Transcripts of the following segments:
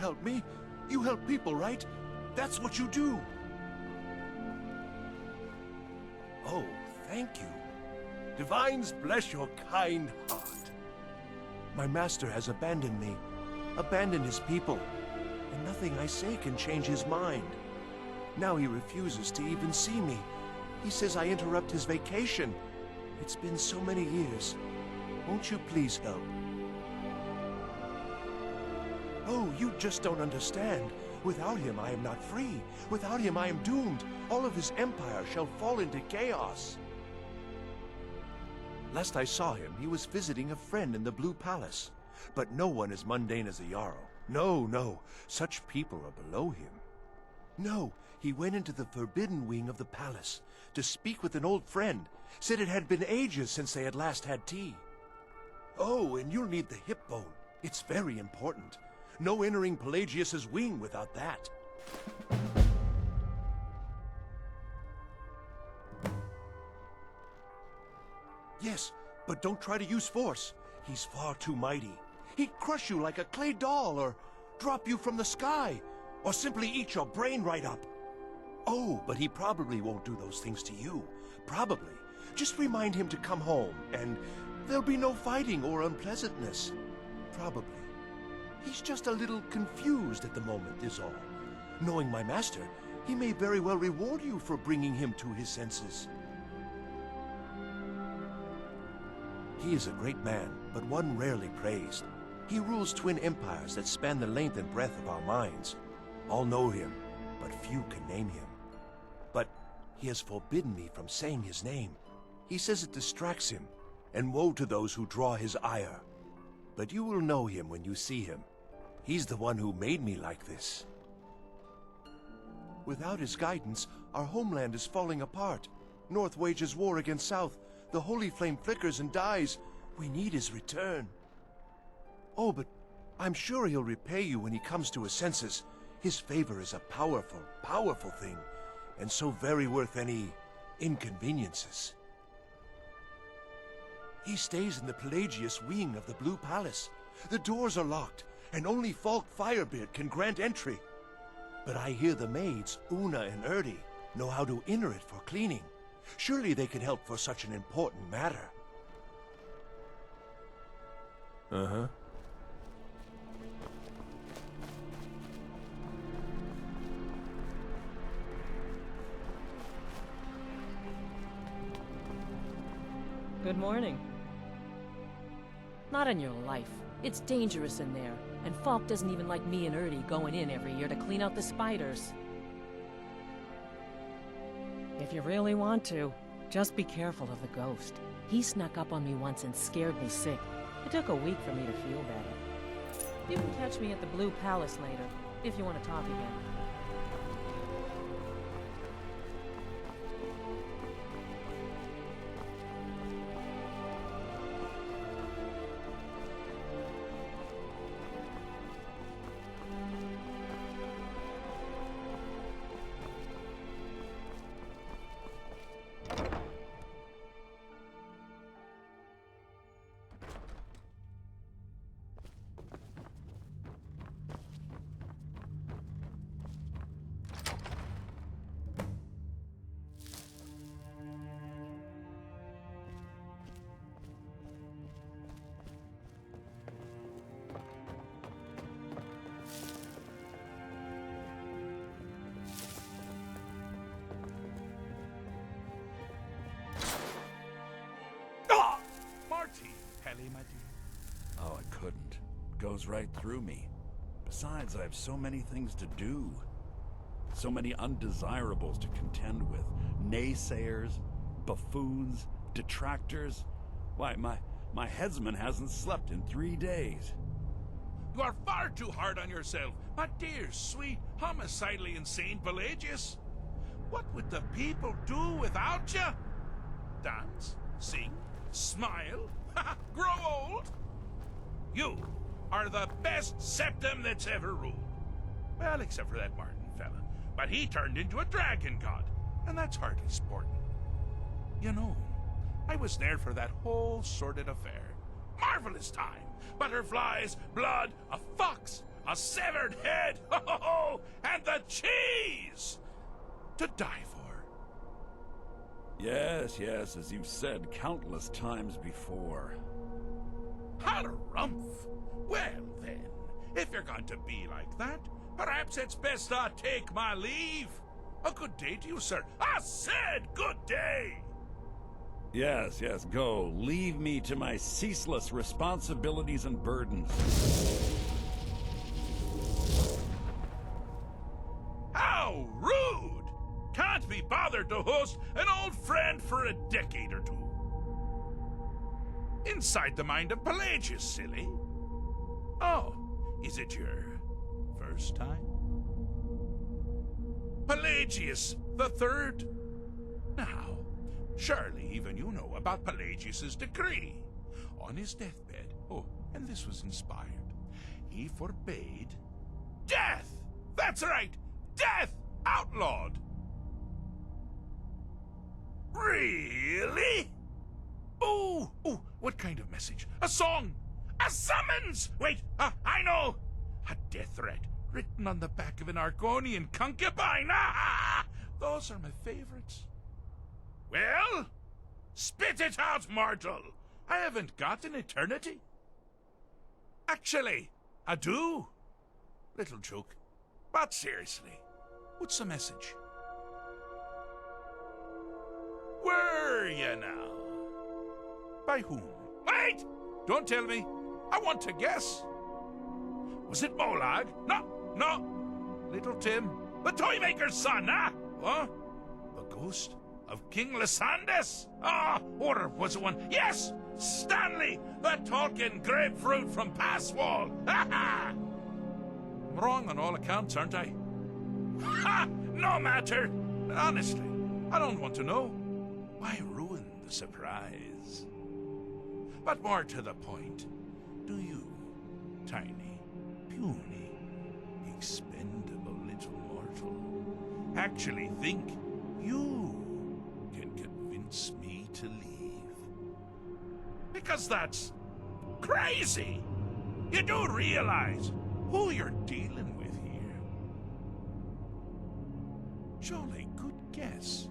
help me. You help people, right? That's what you do. Oh, thank you. Divines bless your kind heart. My master has abandoned me, abandoned his people, and nothing I say can change his mind. Now he refuses to even see me. He says I interrupt his vacation. It's been so many years. Won't you please help? Oh, you just don't understand. Without him, I am not free. Without him, I am doomed. All of his empire shall fall into chaos. Last I saw him, he was visiting a friend in the Blue Palace. But no one as mundane as a Jarl. No, no. Such people are below him. No, he went into the forbidden wing of the palace to speak with an old friend. Said it had been ages since they had last had tea. Oh, and you'll need the hip bone. It's very important. No entering Pelagius's wing without that. Yes, but don't try to use force. He's far too mighty. He'd crush you like a clay doll, or drop you from the sky, or simply eat your brain right up. Oh, but he probably won't do those things to you. Probably. Just remind him to come home, and there'll be no fighting or unpleasantness. Probably. He's just a little confused at the moment, is all. Knowing my master, he may very well reward you for bringing him to his senses. He is a great man, but one rarely praised. He rules twin empires that span the length and breadth of our minds. All know him, but few can name him. But he has forbidden me from saying his name. He says it distracts him, and woe to those who draw his ire. But you will know him when you see him. He's the one who made me like this. Without his guidance, our homeland is falling apart. North wages war against South. The holy flame flickers and dies. We need his return. Oh, but I'm sure he'll repay you when he comes to his senses. His favor is a powerful, powerful thing, and so very worth any inconveniences. He stays in the Pelagius wing of the Blue Palace. The doors are locked, and only Falk Firebeard can grant entry. But I hear the maids, Una and Erdi, know how to enter it for cleaning. Surely they can help for such an important matter. Uh-huh. Good morning. Not in your life. It's dangerous in there, and Falk doesn't even like me and Erdi going in every year to clean out the spiders. If you really want to, just be careful of the ghost. He snuck up on me once and scared me sick. It took a week for me to feel better. You can catch me at the Blue Palace later, if you want to talk again. Helly, my dear. Oh, I couldn't. It goes right through me. Besides, I have so many things to do. So many undesirables to contend with. Naysayers, buffoons, detractors. Why, my headsman hasn't slept in 3 days. You are far too hard on yourself, my dear, sweet, homicidally insane Pelagius. What would the people do without you? Dance? Sing? Smile? Grow old? You are the best septum that's ever ruled. Well, except for that Martin fella. But he turned into a dragon god, and that's hardly sporting. You know, I was there for that whole sordid affair. Marvelous time. Butterflies, blood, a fox, a severed head, ho ho ho, and the cheese to die for. Yes, yes, as you've said countless times before. Harumph. Well then, if you're going to be like that, perhaps it's best I take my leave. A good day to you, sir. I said good day! Yes, yes, go. Leave me to my ceaseless responsibilities and burdens. How rude! Can't be bothered to host an old friend for a decade or two. Inside the mind of Pelagius, silly. Oh, is it your first time? Pelagius the Third? Now, surely even you know about Pelagius's decree. On his deathbed, oh, and this was inspired, he forbade death! That's right! Death! Outlawed! Really? Oh, what kind of message? A song? A summons! Wait, I know! A death threat written on the back of an Argonian concubine! Ah, those are my favorites. Well, spit it out, mortal! I haven't got an eternity. Actually, I do. Little joke. But seriously, what's the message? Were you now? By whom? Wait! Don't tell me. I want to guess. Was it Molag? No. Little Tim, the Toymaker's son, huh? Huh? The ghost of King Lysandes? Or was it one? Yes! Stanley, the talking grapefruit from Passwall! Ha ha! I'm wrong on all accounts, aren't I? Ha! No matter! Honestly, I don't want to know. Why ruin the surprise? But more to the point, do you, tiny, puny, expendable little mortal, actually think you can convince me to leave? Because that's crazy! You do realize who you're dealing with here. Jolly good guess.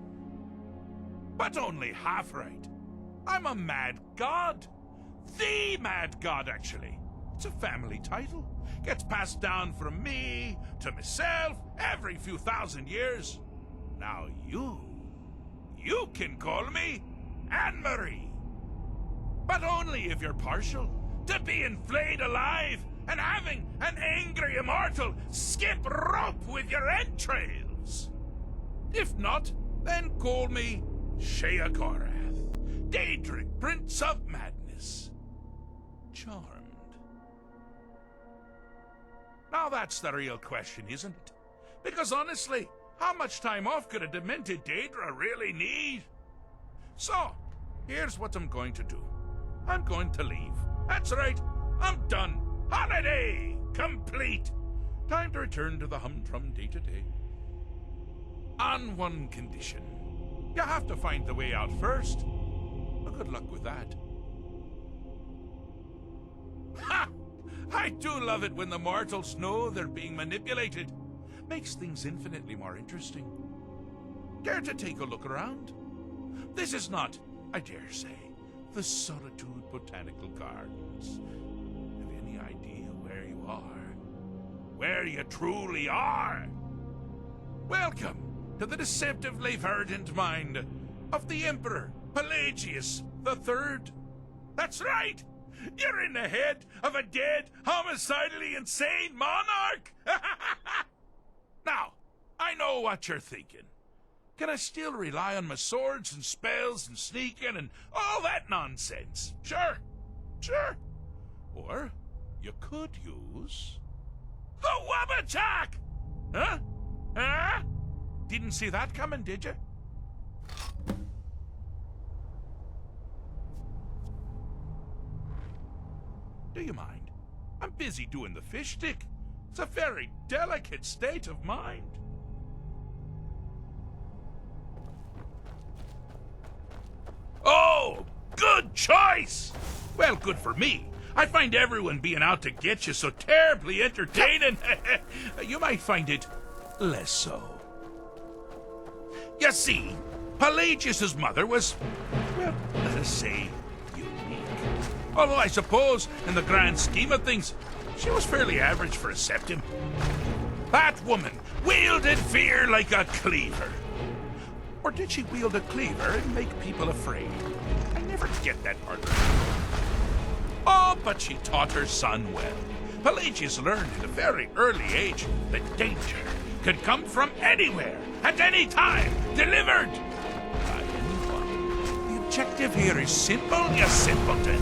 But only half right. I'm a mad god. The mad god, actually. It's a family title. Gets passed down from me to myself every few thousand years. Now you can call me Anne-Marie. But only if you're partial to being flayed alive and having an angry immortal skip rope with your entrails. If not, then call me Sheagorath, Daedric, Prince of Madness. Charmed. Now that's the real question, isn't it? Because honestly, how much time off could a demented Daedra really need? So, here's what I'm going to do. I'm going to leave. That's right, I'm done. Holiday complete. Time to return to the humdrum day-to-day. On one condition. You have to find the way out first. Well, good luck with that. Ha! I do love it when the mortals know they're being manipulated. Makes things infinitely more interesting. Care to take a look around? This is not, I dare say, the Solitude Botanical Gardens. Have you any idea where you are? Where you truly are? Welcome to the deceptively verdant mind of the Emperor Pelagius the Third. That's right! You're in the head of a dead, homicidally insane monarch! Now, I know what you're thinking. Can I still rely on my swords and spells and sneaking and all that nonsense? Sure. Or you could use the Wabbajack! Huh? Didn't see that coming, did you? Do you mind? I'm busy doing the fish stick. It's a very delicate state of mind. Oh, good choice! Well, good for me. I find everyone being out to get you so terribly entertaining. You might find it less so. You see, Pelagius's mother was, well, let us say, unique. Although I suppose, in the grand scheme of things, she was fairly average for a septim. That woman wielded fear like a cleaver. Or did she wield a cleaver and make people afraid? I never get that part right. Oh, but she taught her son well. Pelagius learned at a very early age that danger could come from anywhere, at any time, delivered by anyone. The objective here is simple, you simpleton.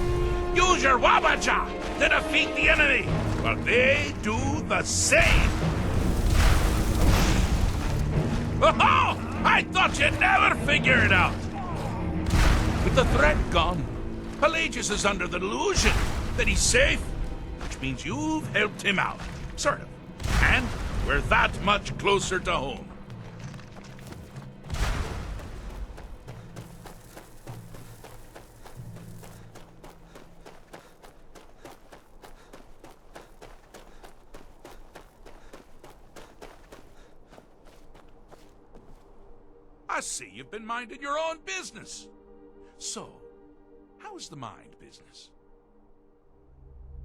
Use your wabacha to defeat the enemy, while they do the same. Oh, I thought you'd never figure it out. With the threat gone, Pelagius is under the delusion that he's safe, which means you've helped him out, sort of. And we're that much closer to home. I see you've been minding your own business. So, how's the mind business?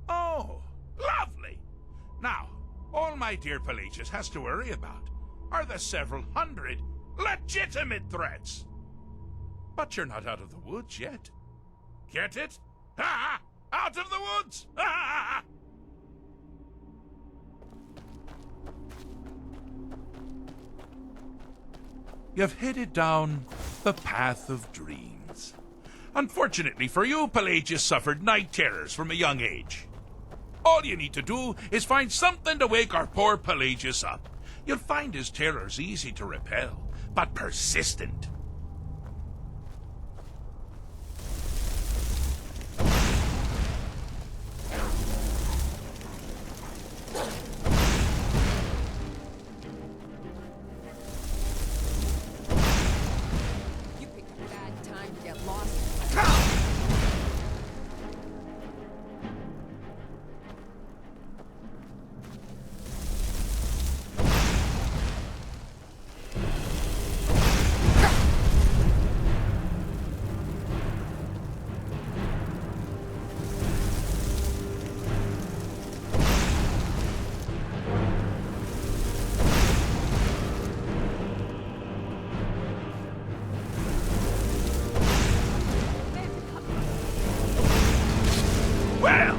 Oh, lovely! Now, all my dear Pelagius has to worry about are the several hundred legitimate threats. But you're not out of the woods yet. Get it? Ha! Out of the woods! Ha! You've headed down the path of dreams. Unfortunately for you, Pelagius suffered night terrors from a young age. All you need to do is find something to wake our poor Pelagius up. You'll find his terrors easy to repel, but persistent. You picked a bad time to get lost. Well,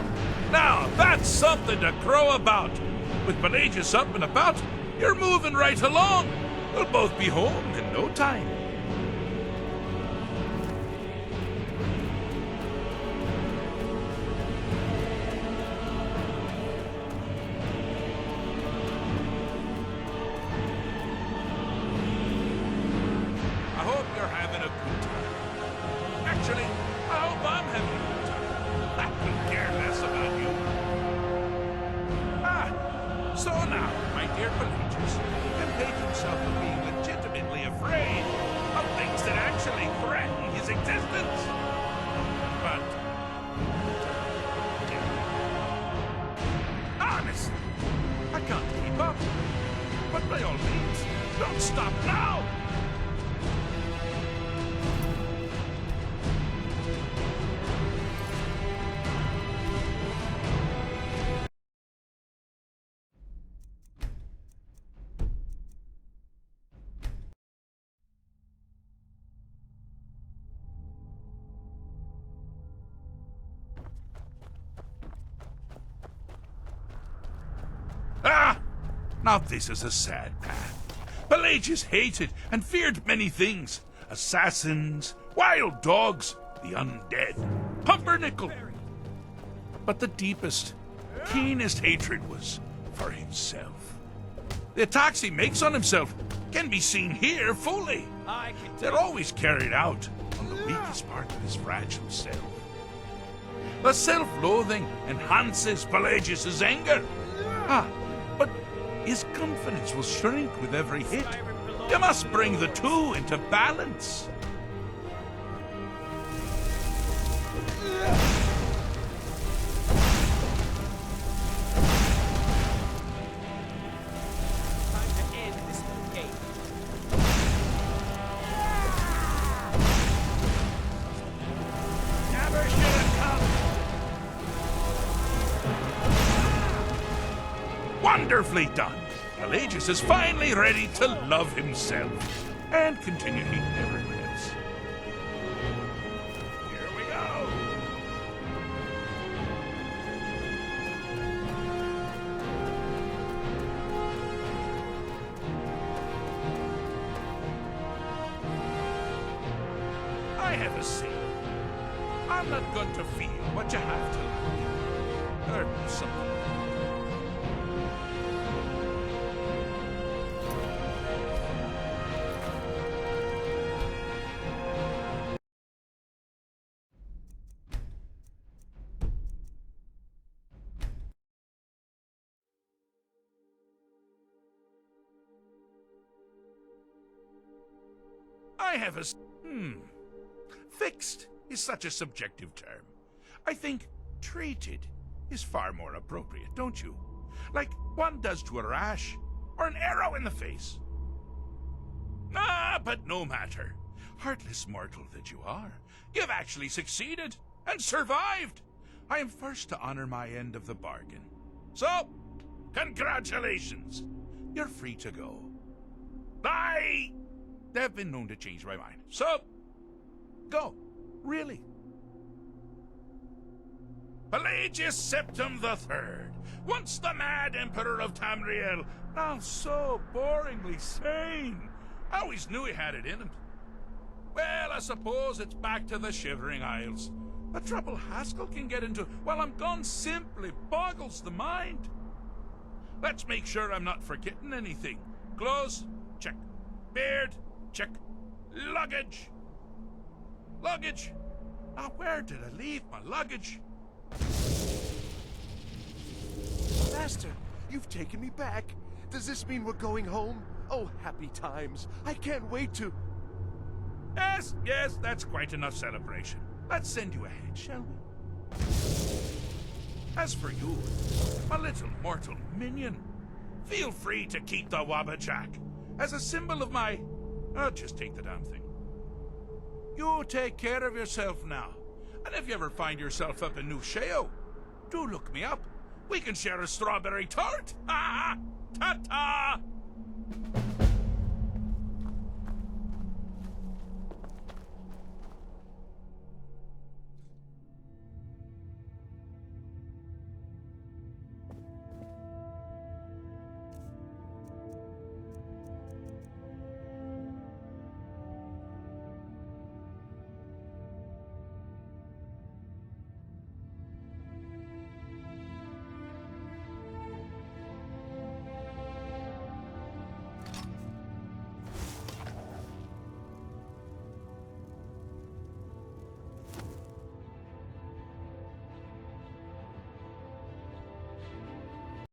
now that's something to crow about. With Pelagius up and about, you're moving right along. We'll both be home in no time. I hope you're having a good time. Actually, I hope I'm having a good time. I could care less about you. So now, my dear Pelagius can make himself of being legitimately afraid of things that actually threaten his existence. But, honestly, I can't keep up. But by all means, don't stop now. Now this is a sad path. Pelagius hated and feared many things. Assassins, wild dogs, the undead, pumpernickel. But the deepest, keenest hatred was for himself. The attacks he makes on himself can be seen here fully. They're always carried out on the weakest part of his fragile self. The self-loathing enhances Pelagius's anger. But his confidence will shrink with every hit. You must bring the two into balance. Wonderfully done. Pelagius is finally ready to love himself and continue hating everyone else. Here we go. I have a saying. I'm not going to feel what you have to like. Or something. I have a... Fixed is such a subjective term. I think treated is far more appropriate, don't you? Like one does to a rash or an arrow in the face. But no matter. Heartless mortal that you are, you've actually succeeded and survived. I am first to honor my end of the bargain. So, congratulations. You're free to go. They've been known to change my mind. So, go. Really. Pelagius Septim III, once the mad emperor of Tamriel, now so boringly sane. I always knew he had it in him. Well, I suppose it's back to the Shivering Isles. The trouble Haskell can get into while I'm gone simply boggles the mind. Let's make sure I'm not forgetting anything. Clothes? Check. Beard? Check. Luggage? Luggage? Now, where did I leave my luggage? Master, you've taken me back. Does this mean we're going home? Oh, happy times. I can't wait to... Yes, that's quite enough celebration. Let's send you ahead, shall we? As for you, my little mortal minion, feel free to keep the Wabbajack as a symbol of my... I'll just take the damn thing. You take care of yourself now. And if you ever find yourself up in New Sheo, do look me up. We can share a strawberry tart. Ha ha! Ta-ta!